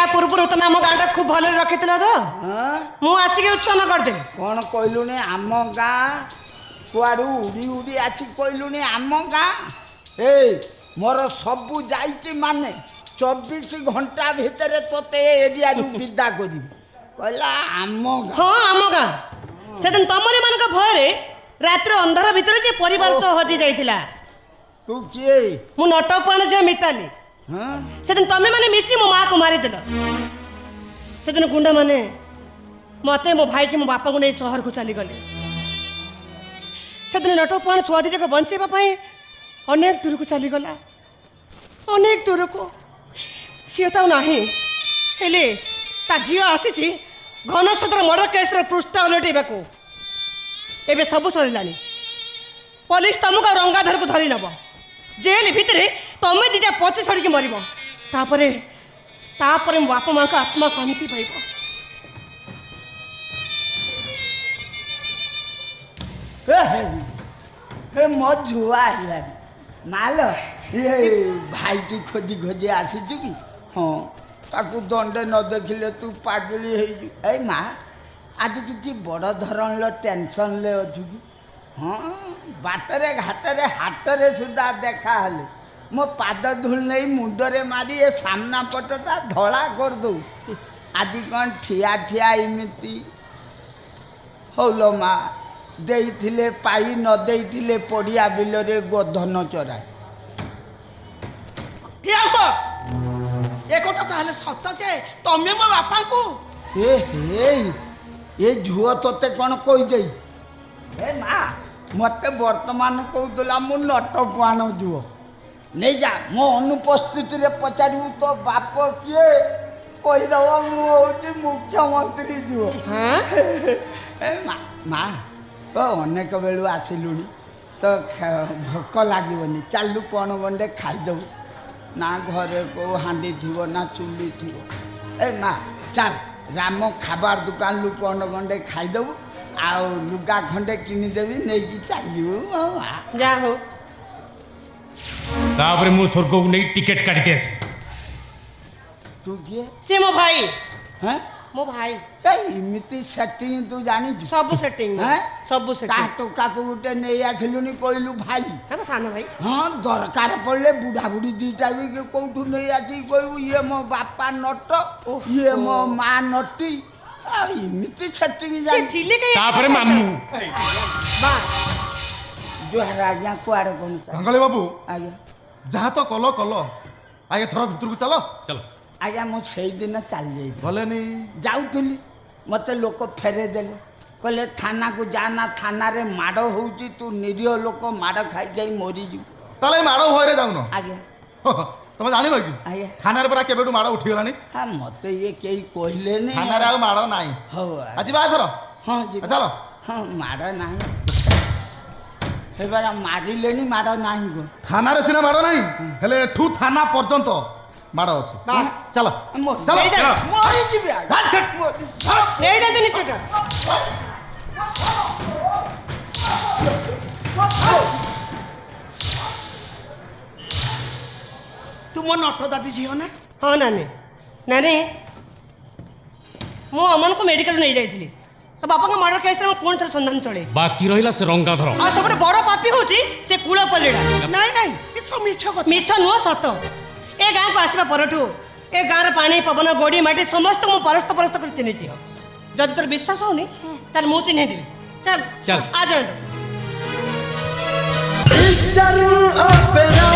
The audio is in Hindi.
या पूर्व तुम आम गाँटा खूब भल रखी तो मु आसिक उत्पन्न करदे कौन कहलुनी आम गाँ कुआड़ू उड़ी उड़ी आसी कहलुनी आम गाँ ए मोर सबू जाइए माने 24 घंटा भितर तोते एरिया विदा करी कहला आम गाँ हाँ आम गाँ से दिन तुमरी मान भय रात्र अंधार भितर जे परिवार सह हजि जाइथिला तू किए मु नटपाण जे मिताली हाँ से दिन तमे माने मिसी मो माँ को मारी देल से दिन गुंडा माने मते मो भाई के मो बापा को नहीं शहर को चली गले से दिन नटपाण छुआ दिटा को बंचेबा पई अनेक दूर को चली गला अनेक दूर को सी तो नाही हेले ता झियो आसीची घनसदर मर्डर केस रे पृष्ठ उलटेबा को एबे सब सरिलानी पुलिस तुमको रंगाधर को धरी नब जेल भितर तमें दीटा पची छड़ी मर तापर मो बापा माँ का आत्मा शांति पाइब हे मो झुआ माल ये भाई की खोजी खोजी आसीचु कि हाँ ताकू दंडे न देखिले तू पागली है माँ आज किसी बड़ धरण टेंशन ले अच्छु कि हाँ बाटरे घाटरे हाटरे सुधा देखा हेले मो पाद धूल नहीं मुंडरे मारी ए सामना पटटा धड़ा कर दो आज कौन ठिया ठिया इमिति हौलो माँ देइथिले पाई न देइथिले पड़िया बिलरे गोधन चराए क्या हो एक ताहले सत जे तमे मो बापा को ए झुओ तोते कौन कही दे ए माँ मत वर्तमान कहला मु नटकुआन झुओ नहीं जा मो अनुपस्थित रे पचारू तो बाप किए कहीदब मुझे मुख्यमंत्री झुओ ए माँ तो अनेक बेलू आसिलुणी तो भोक लगनी चालू कौन गंडे खाईदेबू ना घरे को हांडी थी ना चुली थी ए माँ चल राम खाबार दुकान लु कौन गंडे खाईदेबू आउ लुगा खंडे किनीदेवी नहीं चलू जा हो तापरे मु स्वर्ग को नहीं टिकट काटते तू किए से मो भाई हैं मो भाई इमिति सेटिंग तू जानी सब सेटिंग सब सेटिंग टोका को गोटे नहीं आसिलुनी कहलु भाई हम सान भाई हाँ दरकार पड़े बुढ़ा बुढ़ी दीटा भी कौटू नहीं आसी कहू ये मो बापा नट ये मो माँ नटी इमिति सेटिंग से जानी थिले के तापरे मामू बा जोहार आज्ञा कुआड़े कौन गंगाली बाबू आज्ञा जहाँ तो कल कल आगे थर भितर को चलो चलो आज्ञा मो से दिन चल जाई गलेनी जाऊली मत लोक फेरे देले कहले थाना को जाना थाना रे माड़ होउची तू निरीह लोक माड़ खाई जाई मरी जू ताले माड़ भयरे जाउन आज्ञा तुम जानिब कि आज्ञा थाना रे परा केबेटू माड़ उठी गलानी हाँ मत ये कई कहले नहीं थाना रे आ माड़ नाही हो आज बा थर हाँ जी चलो हाँ माड़ नहीं हे बारा मारिलेनी माड़ नहीं गो थाना रे सिना माड़ नाही हेले ठू थाना पर्यंत माड़ अछि बस चलो चलो ले जा मरी जीबे ले जा इंस्पेक्टर तुम नट दादी झील ना हाँ नानी नानी मु अमन को मेडिकल नहीं जाइली तो बापा का मर्डर केस रे पुणी थे संधान चले बाकी रहिला से रंगाधर आ सब बड़ पापी होची से कूलपल्लीड़ा नहीं नहीं ये सब मिछ कथा मिछ नुह सत ए गाँ को आसवा परठू ए गाँव पानी पवन गोड़ी माटी समस्त मु परस्त कर चिन्ही जदि तोर विश्वास होनी चल मु चिन्ह देवी चल चल। आ जाए Mr. Opera